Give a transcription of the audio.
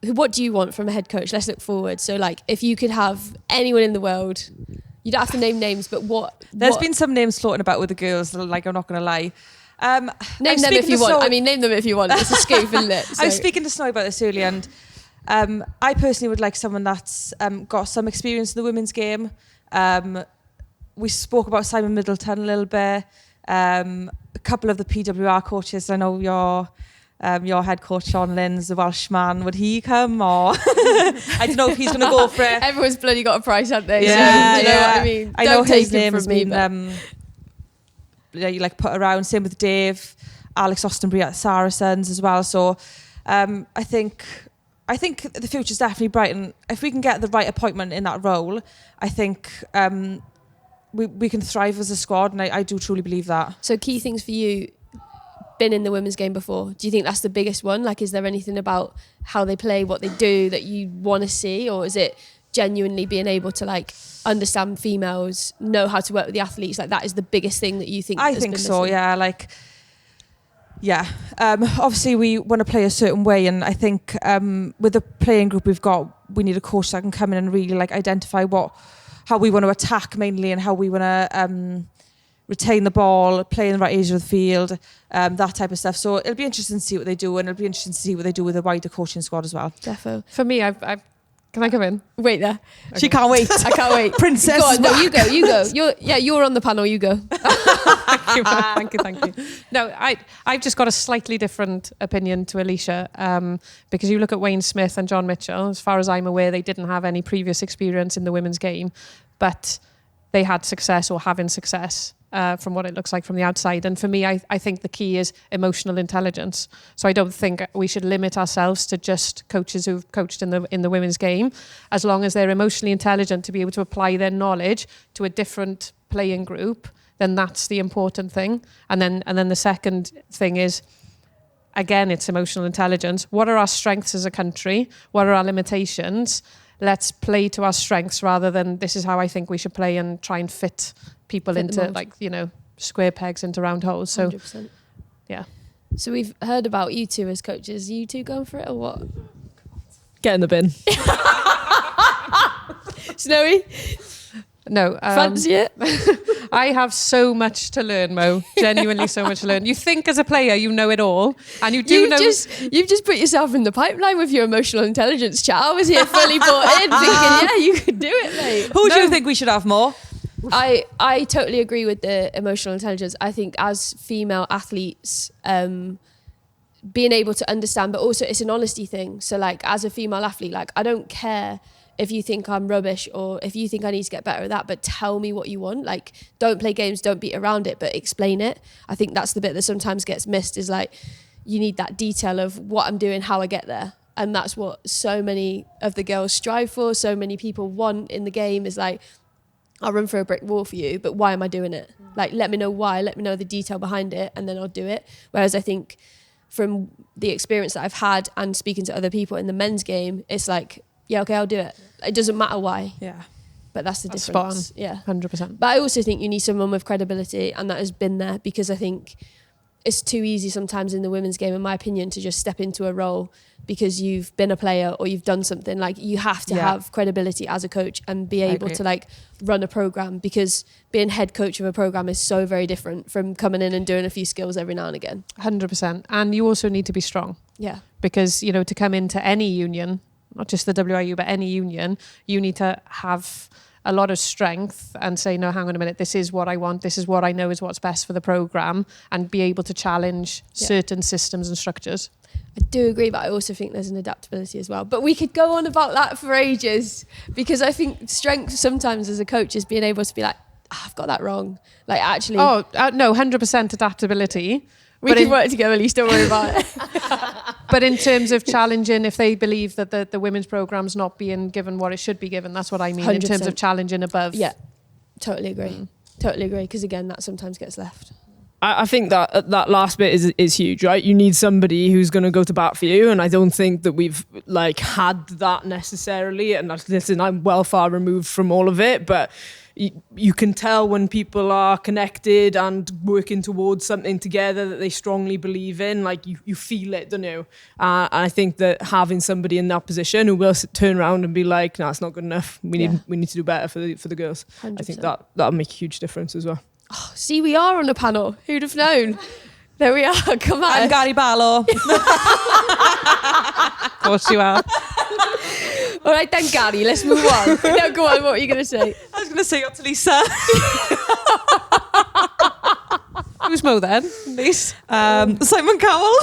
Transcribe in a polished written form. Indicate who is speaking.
Speaker 1: what do you want from a head coach? Let's look forward. So like, if you could have anyone in the world, you don't have to name names, but
Speaker 2: There's been some names floating about with the girls, like, I'm not going to lie.
Speaker 1: Name them if you want. I mean, name them if you want. It's a scoop, isn't it? So.
Speaker 2: I was speaking to Snow about this earlier, and I personally would like someone that's got some experience in the women's game. We spoke about Simon Middleton a little bit. A couple of the PWR coaches. I know your head coach, Sean Lynn's the Welshman. Would he come? Or I don't know if he's going to go for it.
Speaker 1: Everyone's bloody got a price, haven't they?
Speaker 2: Yeah,
Speaker 1: so, do you know what I mean?
Speaker 2: I know his name has been like put around. Same with Dave, Alex Austenbury at Saracens as well. So I think the future's definitely bright, and if we can get the right appointment in that role, I think we can thrive as a squad, and I do truly believe that.
Speaker 1: So key things for you, been in the women's game before, do you think that's the biggest one? Like, is there anything about how they play, what they do that you want to see, or is it genuinely being able to like understand females, know how to work with the athletes? Like, that is the biggest thing that you think?
Speaker 2: I think so, yeah. Obviously we want to play a certain way, and I think with the playing group we've got, we need a coach that can come in and really like identify how we want to attack mainly, and how we want to retain the ball, play in the right area of the field, that type of stuff. So it'll be interesting to see what they do, and it'll be interesting to see what they do with the wider coaching squad as well.
Speaker 1: Defo.
Speaker 3: For me, I've can I come in?
Speaker 1: Wait there.
Speaker 2: Okay. She can't wait.
Speaker 1: I can't wait.
Speaker 2: Princess.
Speaker 1: Go on, no, you go. You're on the panel, you go.
Speaker 3: Thank you. No, I've just got a slightly different opinion to Alisha, because you look at Wayne Smith and John Mitchell, as far as I'm aware, they didn't have any previous experience in the women's game, but they had success or having success. From what it looks like from the outside. And for me, I think the key is emotional intelligence. So I don't think we should limit ourselves to just coaches who've coached in the women's game, as long as they're emotionally intelligent to be able to apply their knowledge to a different playing group, then that's the important thing. And then the second thing is, again, it's emotional intelligence. What are our strengths as a country? What are our limitations? Let's play to our strengths rather than this is how I think we should play and try and fit people into like, square pegs into round holes. So
Speaker 1: 100%.
Speaker 3: Yeah.
Speaker 1: So we've heard about you two as coaches. Are you two going for it or what?
Speaker 4: Get in the bin.
Speaker 1: Snowy?
Speaker 3: No.
Speaker 1: Fancy it?
Speaker 3: I have so much to learn, Mo. Genuinely so much to learn. You think as a player you know it all, and you do know...
Speaker 1: You've just put yourself in the pipeline with your emotional intelligence chat. I was here fully bought in thinking, yeah, you could do it, mate.
Speaker 2: Who do you think we should have more?
Speaker 1: I totally agree with the emotional intelligence. I think as female athletes, being able to understand, but also it's an honesty thing. So like as a female athlete, like I don't care if you think I'm rubbish or if you think I need to get better at that, but tell me what you want. Like, don't play games, don't beat around it, but explain it. I think that's the bit that sometimes gets missed, is like, you need that detail of what I'm doing, how I get there. And that's what so many of the girls strive for, so many people want in the game, is like, I'll run through a brick wall for you, but why am I doing it? Like, let me know why, let me know the detail behind it, and then I'll do it. Whereas I think from the experience that I've had and speaking to other people in the men's game, it's like, yeah, okay, I'll do it. It doesn't matter why.
Speaker 2: Yeah.
Speaker 1: But that's the difference.
Speaker 3: Spot on.
Speaker 1: Yeah.
Speaker 3: 100%.
Speaker 1: But I also think you need someone with credibility, and that has been there, because I think it's too easy sometimes in the women's game, in my opinion, to just step into a role because you've been a player or you've done something. Like, you have to have credibility as a coach and be able to like run a program, because being head coach of a program is so very different from coming in and doing a few skills every now and again.
Speaker 3: 100%. And you also need to be strong.
Speaker 1: Yeah.
Speaker 3: Because, you know, to come into any union, not just the WIU, but any union, you need to have a lot of strength and say, no, hang on a minute, this is what I want, this is what I know is what's best for the programme, and be able to challenge certain systems and structures.
Speaker 1: I do agree, but I also think there's an adaptability as well. But we could go on about that for ages, because I think strength sometimes as a coach is being able to be like, I've got that wrong. Like, actually...
Speaker 3: no, 100% adaptability.
Speaker 1: We can work together, at least, don't worry about it.
Speaker 3: But in terms of challenging, if they believe that the women's programme's not being given what it should be given, that's what I mean, 100%. In terms of challenging above.
Speaker 1: Yeah, totally agree. Totally agree, because again, that sometimes gets left.
Speaker 4: I think that last bit is huge, right? You need somebody who's going to go to bat for you, and I don't think that we've like had that necessarily. And listen, I'm well far removed from all of it, but you can tell when people are connected and working towards something together that they strongly believe in. Like you feel it, don't you? And I think that having somebody in that position who will turn around and be like, "No, it's not good enough. We need to do better for the girls."
Speaker 1: 100%.
Speaker 4: I think that'll make a huge difference as well.
Speaker 1: Oh, see, we are on a panel. Who'd have known? There we are. Come on.
Speaker 2: I'm Gary Barlow.
Speaker 3: Of course you are.
Speaker 1: All right then, Gary, let's move on. No, go on. What are you going to say?
Speaker 2: I was going to say you're to Lisa.
Speaker 3: Who's Mo then, Lise?
Speaker 2: Simon Cowell.